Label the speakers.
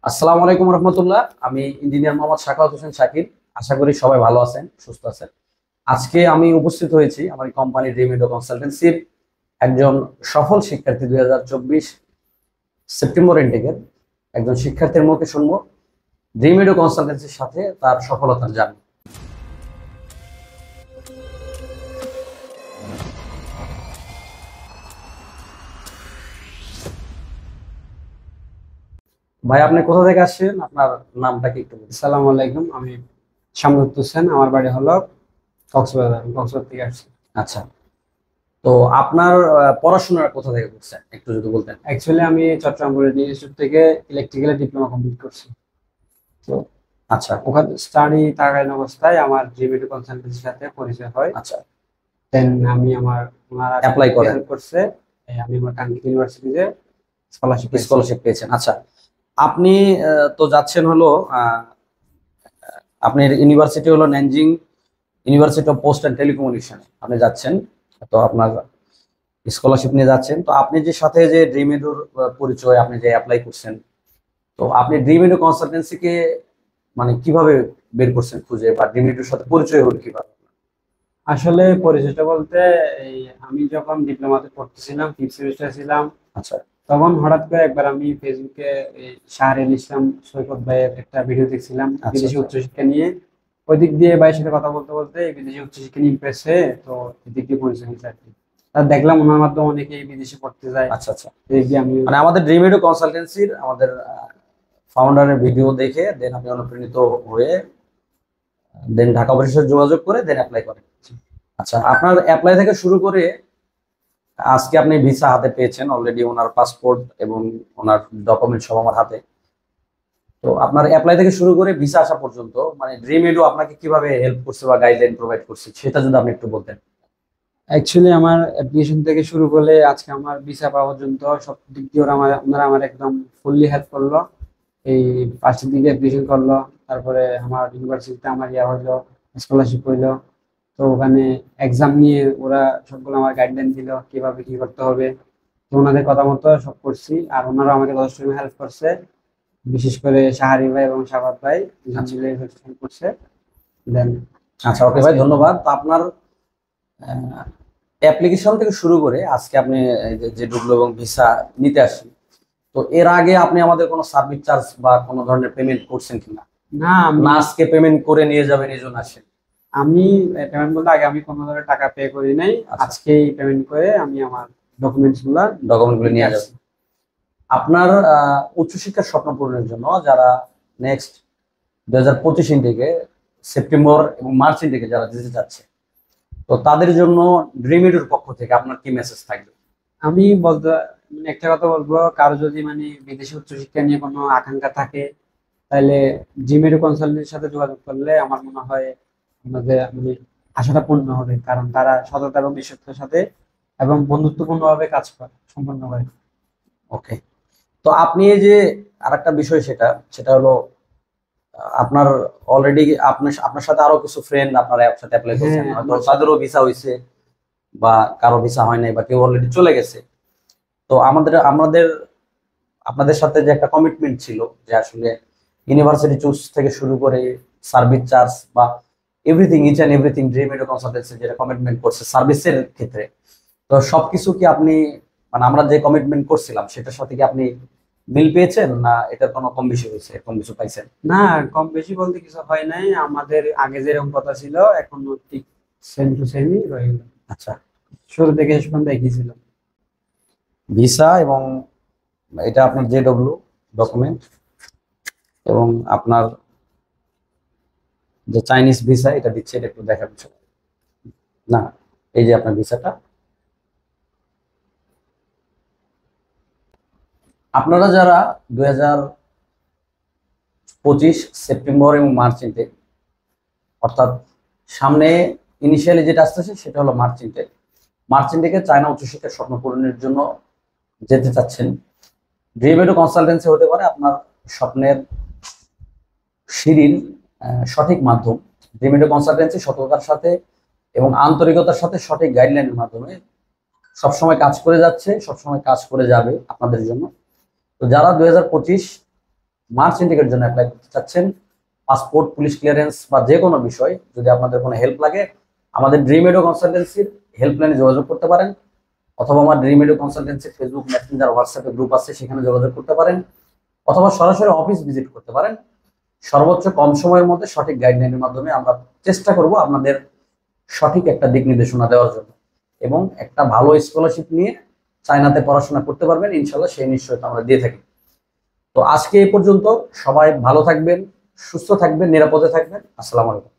Speaker 1: আসসালামু আলাইকুম রহমতুল্লাহ। আমি ইঞ্জিনিয়ার মোহাম্মদ শাখাওয়াত হোসেন শাকির। আশা করি সবাই ভালো আছেন, সুস্থ আছেন। আজকে আমি উপস্থিত হয়েছি আমার কোম্পানি ড্রিমিডো কনসালটেন্সির একজন সফল শিক্ষার্থী 2024 সেপ্টেম্বর ইনটেকের একজন শিক্ষার্থীর মুখে শুনবো ড্রিমিডো কনসালটেন্সির সাথে তার সফলতার জার্নি। ভাই, আপনি কোথা থেকে আসছেন? আপনার নামটা কি একটু বলুন।
Speaker 2: আসসালামু আলাইকুম। আমি শামসুদ্দৌলা হোসেন। আমার বাড়ি হলো কক্সবাজার। আমি কক্সবাজার থেকে আসছি।
Speaker 1: আচ্ছা, তো আপনার পড়াশোনা কোথা থেকে করছেন একটু যদি বলতেন।
Speaker 2: অ্যাকচুয়ালি আমি চট্টগ্রাম পলিটেকনিক ইনস্টিটিউট থেকে ইলেকট্রিক্যাল ডিপ্লোমা কমপ্লিট করছি। তো
Speaker 1: আচ্ছা
Speaker 2: ওখানে স্টাডি থাকালীন অবস্থায় আমার জিবিটি কনসালটেন্সির সাথে পরিচয় হয়।
Speaker 1: আচ্ছা,
Speaker 2: দেন আমি ওনারা
Speaker 1: অ্যাপ্লাই করেন,
Speaker 2: হেল্প করছে। আমি আমার কাঙ্ক্ষিত ইউনিভার্সিটিতে
Speaker 1: স্কলারশিপ পেয়েছেন। আচ্ছা, আপনি তো যাচ্ছেন হলো আপনার ইউনিভার্সিটি হলো Nanjing university of post and telecommunication আপনি যাচ্ছেন। তো আপনার স্কলারশিপ নিয়ে যাচ্ছেন। তো আপনি যে সাথে যে ড্রিম এডুর পরিচয় আপনি যে অ্যাপ্লাই করছেন, তো আপনি ড্রিম এডু কনসালটেন্সিকে মানে কিভাবে বের করছেন খুঁজে, বা ড্রিম এডুর সাথে পরিচয় হলো কিভাবে?
Speaker 2: আসলে পরিচয়টা বলতে এই আমি যখন ডিপ্লোমাতে পড়তেছিলাম, ফিফথ সেমিস্টারে ছিলাম,
Speaker 1: আচ্ছা
Speaker 2: তখন হঠাৎ করে একবার আমি ফেসবুকে এই শাহরিয়ার ইসলাম সৈকত ভাইয়ের একটা ভিডিও দেখছিলাম
Speaker 1: আচ্ছা
Speaker 2: বিদেশি
Speaker 1: আচ্ছা
Speaker 2: উচ্চশিক্ষা নিয়ে। ওই দিক দিয়ে ভাইয়ের সাথে কথা বলতে বলতে এই বিদেশি উচ্চশিক্ষা নিয়ে ইমপ্রেস হয়ে তো এদিক দিয়ে পরিচয় হয়েছে আর কি। আর দেখলাম ওনার মাধ্যমে অনেকেই বিদেশে পড়তে যায়।
Speaker 1: আচ্ছা আচ্ছা,
Speaker 2: এদিক দিয়ে আমি
Speaker 1: মানে আমাদের ড্রিম এডু কনসালটেন্সির আমাদের ফাউন্ডারের ভিডিও দেখে দেন আপনি অনুপ্রাণিত হয়ে দেন ঢাকা অফিসের সাথে যোগাযোগ করে দেন অ্যাপ্লাই করেন। আচ্ছা, আপনার অ্যাপ্লাই থেকে শুরু করে আজকে আপনি ভিসা হাতে পেয়েছেন অলরেডি, ওনার পাসপোর্ট এবং ওনার ডকুমেন্ট সব আমার হাতে। তো আপনার অ্যাপ্লাই থেকে শুরু করে ভিসা আসা পর্যন্ত মানে ড্রিম এডু আপনাকে কিভাবে হেল্প করছে বা গাইডলাইন প্রোভাইড করছে সেটা যদি আপনি একটু বলতেন।
Speaker 2: অ্যাকচুয়ালি আমার অ্যাপ্লিকেশন থেকে শুরু করে আজকে আমার ভিসা পাওয়া পর্যন্ত সব দিক দিয়ে ওনারা আমার একদম ফুললি হেল্প করলো। এই ফার্স্টের দিকে অ্যাপ্লিকেশন করলো, তারপরে আমার ইউনিভার্সিটিতে আমার হইলো, স্কলারশিপ হইলো। তো ওখানে এক্সাম নিয়ে ওরা সবগুলো আমার গাইডলাইন দিল কিভাবে কি করতে হবে। তো ওনাদের কথা মতো সব করছি, আর ওনারা আমাকে যথেষ্ট হেল্প করছে। বিশেষ করে শাহারি ভাই এবং শাবাত ভাই দুজন
Speaker 1: আচ্ছা
Speaker 2: মিলে হেল্প করছে। দেন
Speaker 1: আচ্ছা, ওকে ভাই, ধন্যবাদ। তো আপনার অ্যাপ্লিকেশন থেকে শুরু করে আজকে আপনি এই যে ঢুকলো এবং ভিসা নিতে আসেন, তো এর আগে আপনি আমাদের কোনো সাবমিট চার্জ বা কোনো ধরনের পেমেন্ট করছেন কিনা?
Speaker 2: না, আমি
Speaker 1: না আজকে পেমেন্ট করে নিয়ে যাবেন এই জন্য আসেন?
Speaker 2: আমি পেমেন্ট বলতে আগে আমি কোনো ধরনের টাকা পে করি নাই।
Speaker 1: আচ্ছা,
Speaker 2: আজকেই পেমেন্ট করে আমি আমার ডকুমেন্টস গুলা
Speaker 1: ডকুমেন্টগুলো
Speaker 2: নিতে
Speaker 1: নিয়ে
Speaker 2: আসছি।
Speaker 1: যাবেন। আপনার উচ্চশিক্ষার স্বপ্ন পূরণের জন্য যারা নেক্সট 2025 ইনটেকে সেপ্টেম্বর এবং মার্চ ইনটেকে যারা দিতে যাচ্ছে, তো তাদের জন্য ড্রিম এডুর পক্ষ থেকে আপনার কি মেসেজ থাকবে?
Speaker 2: আমি বলতে একটা কথা বলবো, কারো যদি মানে বিদেশি উচ্চশিক্ষা নিয়ে কোনো আকাঙ্ক্ষা থাকে, তাহলে জিমেরো কনসালটেন্সির সাথে যোগাযোগ করলে আমার মনে হয় আমাদের মানে আশাটা পূর্ণ হবে, কারণ তারা সততা এবং বিশ্বস্ততার সাথে এবং বন্ধুত্বপূর্ণ ভাবে কাজ করে সম্পন্ন করে।
Speaker 1: ওকে, তো আপনি এই যে আরেকটা বিষয় সেটা সেটা হলো আপনার অলরেডি আপনার আপনার সাথে আরো কিছু ফ্রেন্ড আপনার সাথে অ্যাপ্লাই করছেন,
Speaker 2: হ্যাঁ,
Speaker 1: হয়তো
Speaker 2: আমার
Speaker 1: তাদেরও ভিসা হয়েছে বা কারো ভিসা হয় নাই বা কেউ অলরেডি চলে গেছে। তো আমাদের আমাদের আপনাদের সাথে যে একটা কমিটমেন্ট ছিল যে আসলে ইউনিভার্সিটি চুজ থেকে শুরু করে সার্ভিস চার্জ বা everything, each and everything Dream Edu Consultancy যেটা কমিটমেন্ট করছে সার্ভিসের ক্ষেত্রে, তো সবকিছু কি আপনি মানে আমরা যে কমিটমেন্ট করছিলাম সেটার সাথে কি আপনি মিল পেয়েছেন, না এটার কোনো কম বেশি হয়েছে, কম কিছু পাইছেন?
Speaker 2: না, কম বেশি বলতে কিছু হয় নাই। আমাদের আগে যেরকম কথা ছিল এখনো ঠিক সেম টু সেমই রয়ে গেল।
Speaker 1: আচ্ছা,
Speaker 2: শুরু থেকে শেষ পর্যন্ত একই ছিল।
Speaker 1: ভিসা এবং এটা আপনার জেডব্লিউ ডকুমেন্ট এবং আপনার যে চাইনিজ ভিসা এটা দিচ্ছে, এটা একটু দেখার বিষয় না? এই যে আপনার ভিসাটা, আপনারা যারা 2025 সেপ্টেম্বর এবং মার্চ ইনটেক, অর্থাৎ সামনে ইনিশিয়ালি যেটা আসতেছে সেটা হলো মার্চ ইনটেক, মার্চ ইনটেকে চায়না উচ্চশিক্ষার স্বপ্ন পূরণের জন্য যেতে চাচ্ছেন, ড্রিম এডু কনসালটেন্সি হতে পারে আপনার স্বপ্নের সিঁড়ির সঠিক মাধ্যম। ড্রিম এডু কনসালটেন্সি সততার সাথে এবং আন্তরিকতার সাথে সঠিক গাইডলাইনের মাধ্যমে সবসময় কাজ করে যাচ্ছে, সবসময় কাজ করে যাবে আপনাদের জন্য। তো যারা 2025 মার্চ ইন্টিগ্রের জন্য অ্যাপ্লাই করতে চাচ্ছেন, পাসপোর্ট, পুলিশ ক্লিয়ারেন্স বা যে কোনো বিষয় যদি আপনাদের কোনো হেল্প লাগে, আমাদের ড্রিম এডু কনসালটেন্সির হেল্পলাইনে যোগাযোগ করতে পারেন, অথবা আমার dream Edu consultancy Facebook, Messenger, হোয়াটসঅ্যাপে গ্রুপ আছে, সেখানে যোগাযোগ করতে পারেন, অথবা সরাসরি অফিস ভিজিট করতে পারেন। সর্বোচ্চ কম সময়ের মধ্যে সঠিক গাইডলাইনের মাধ্যমে আমরা চেষ্টা করব আপনাদের সঠিক একটা দিক নির্দেশনা দেওয়ার জন্য, এবং একটা ভালো স্কলারশিপ নিয়ে চায়নাতে পড়াশোনা করতে পারবেন ইনশাল্লাহ, সেই নিশ্চয়তা আমরা দিয়ে থাকি। তো আজকে এই পর্যন্ত, সবাই ভালো থাকবেন, সুস্থ থাকবেন, নিরাপদে থাকবেন। আসসালামু আলাইকুম।